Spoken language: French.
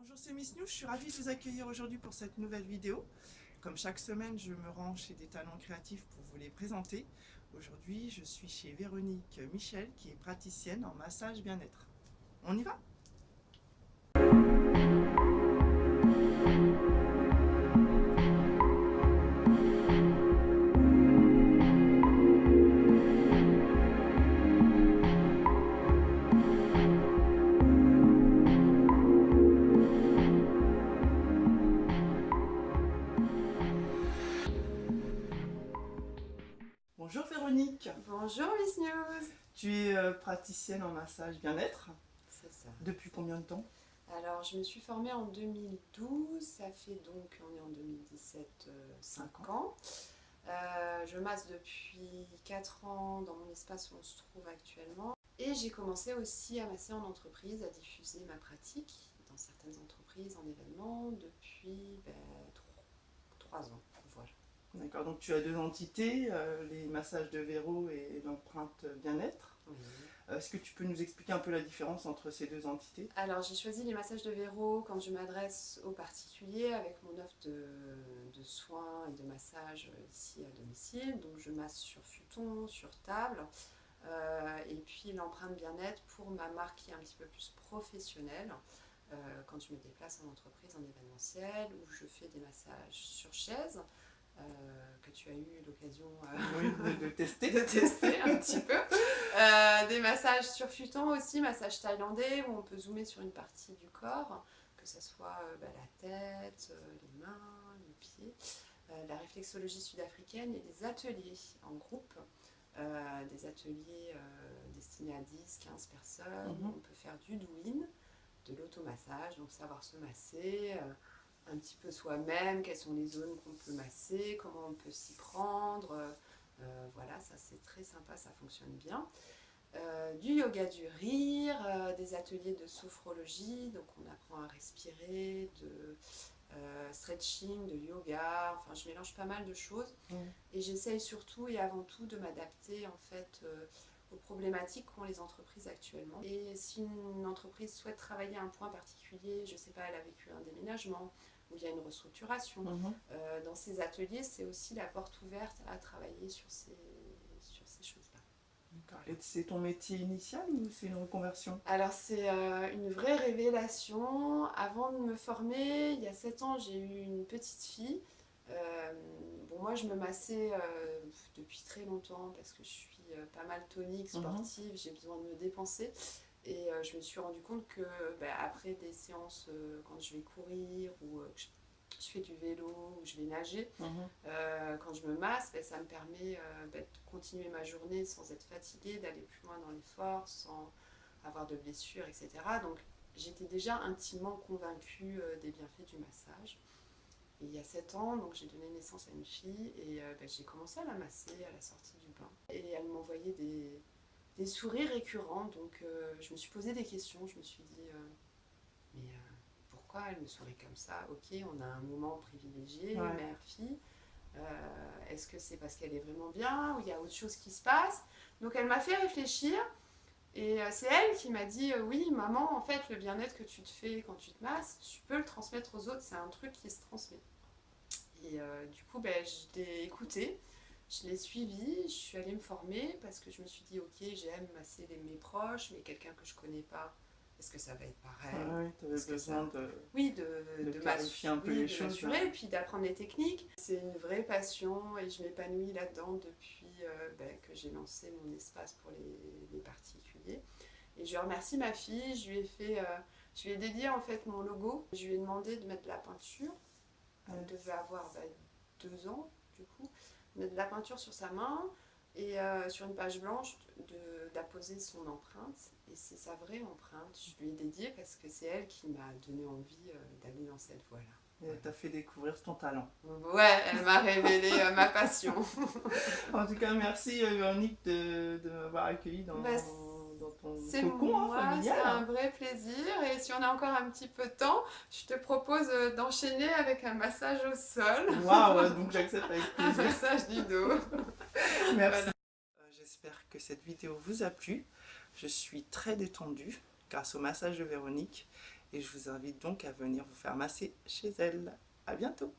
Bonjour, c'est Miss News, je suis ravie de vous accueillir aujourd'hui pour cette nouvelle vidéo. Comme chaque semaine, je me rends chez des talents créatifs pour vous les présenter. Aujourd'hui, je suis chez Véronique Michel, qui est praticienne en massage bien-être. On y va? Bonjour Véronique, Bonjour Miss News. tu es praticienne en massage bien-être. C'est ça. Depuis combien de temps? Alors je me suis formée en 2012, ça fait donc, on est en 2017, 5 ans. Je masse depuis 4 ans dans mon espace où on se trouve actuellement. Et j'ai commencé aussi à masser en entreprise, à diffuser ma pratique dans certaines entreprises, en événements, depuis 3 ans. Voilà. D'accord, donc tu as deux entités, les massages de Véro et l'empreinte bien-être. Oui. Est-ce que tu peux nous expliquer un peu la différence entre ces deux entités? Alors j'ai choisi les massages de Véro quand je m'adresse aux particuliers avec mon offre de soins et de massage ici à domicile. Donc je masse sur futon, sur table. Et puis l'empreinte bien-être pour ma marque qui est un petit peu plus professionnelle. Quand je me déplace en entreprise, en événementiel, où je fais des massages sur chaise. Que tu as eu l'occasion Oui, de tester. de tester un petit peu. Des massages sur futon aussi, massage thaïlandais où on peut zoomer sur une partie du corps, que ce soit la tête, les mains, les pieds. La réflexologie sud-africaine et des ateliers en groupe, des ateliers destinés à 10-15 personnes. On peut faire du douyin, de l'automassage, donc savoir se masser, un petit peu soi-même, quelles sont les zones qu'on peut masser, comment on peut s'y prendre. Voilà, ça c'est très sympa, ça fonctionne bien. Du yoga du rire, des ateliers de sophrologie, donc on apprend à respirer, de stretching, de yoga, enfin je mélange pas mal de choses. Et j'essaye surtout et avant tout de m'adapter en fait aux problématiques qu'ont les entreprises actuellement. Et si une entreprise souhaite travailler à un point particulier, je sais pas, elle a vécu un déménagement, où il y a une restructuration, dans ces ateliers, c'est aussi la porte ouverte à travailler sur ces choses-là. Et c'est ton métier initial ou c'est une reconversion? Alors c'est une vraie révélation. Avant de me former, il y a 7 ans, j'ai eu une petite fille. Moi je me massais depuis très longtemps parce que je suis pas mal tonique, sportive, j'ai besoin de me dépenser. Et je me suis rendu compte que après des séances, quand je vais courir ou je fais du vélo ou je vais nager, quand je me masse, ça me permet de continuer ma journée sans être fatiguée, d'aller plus loin dans l'effort, sans avoir de blessures, etc. Donc j'étais déjà intimement convaincue des bienfaits du massage. Et il y a 7 ans, donc j'ai donné naissance à une fille et j'ai commencé à la masser à la sortie du bain. Et elle m'envoyait des sourires récurrents, donc je me suis posé des questions, je me suis dit pourquoi elle me sourit comme ça? Ok, on a un moment privilégié, mère-fille, est-ce que c'est parce qu'elle est vraiment bien ou il y a autre chose qui se passe? Donc elle m'a fait réfléchir et c'est elle qui m'a dit oui maman, en fait le bien-être que tu te fais quand tu te masses, tu peux le transmettre aux autres, c'est un truc qui se transmet. Et du coup je l'ai écoutée. Je l'ai suivi, je suis allée me former parce que je me suis dit ok, j'aime masser mes proches, mais quelqu'un que je connais pas, est-ce que ça va être pareil? Tu avais besoin de clarifier un peu les choses. Et puis d'apprendre les techniques. C'est une vraie passion et je m'épanouis là-dedans depuis que j'ai lancé mon espace pour les particuliers. Et je remercie ma fille, je lui ai dédié en fait mon logo. Je lui ai demandé de mettre de la peinture. Elle devait avoir 2 ans du coup. Mettre de la peinture sur sa main et sur une page blanche d'apposer son empreinte. Et c'est sa vraie empreinte. Je lui ai dédié parce que c'est elle qui m'a donné envie d'aller dans cette voie-là. Et elle t'a fait découvrir ton talent. Ouais, elle m'a révélé ma passion. En tout cas, merci Véronique de m'avoir accueillie dans ton cocon familial. C'est un vrai plaisir. Et si on a encore un petit peu de temps, je te propose d'enchaîner avec un massage au sol. Waouh, donc j'accepte avec plaisir. Un massage du dos. Merci. Voilà. J'espère que cette vidéo vous a plu. Je suis très détendue grâce au massage de Véronique et je vous invite donc à venir vous faire masser chez elle. À bientôt!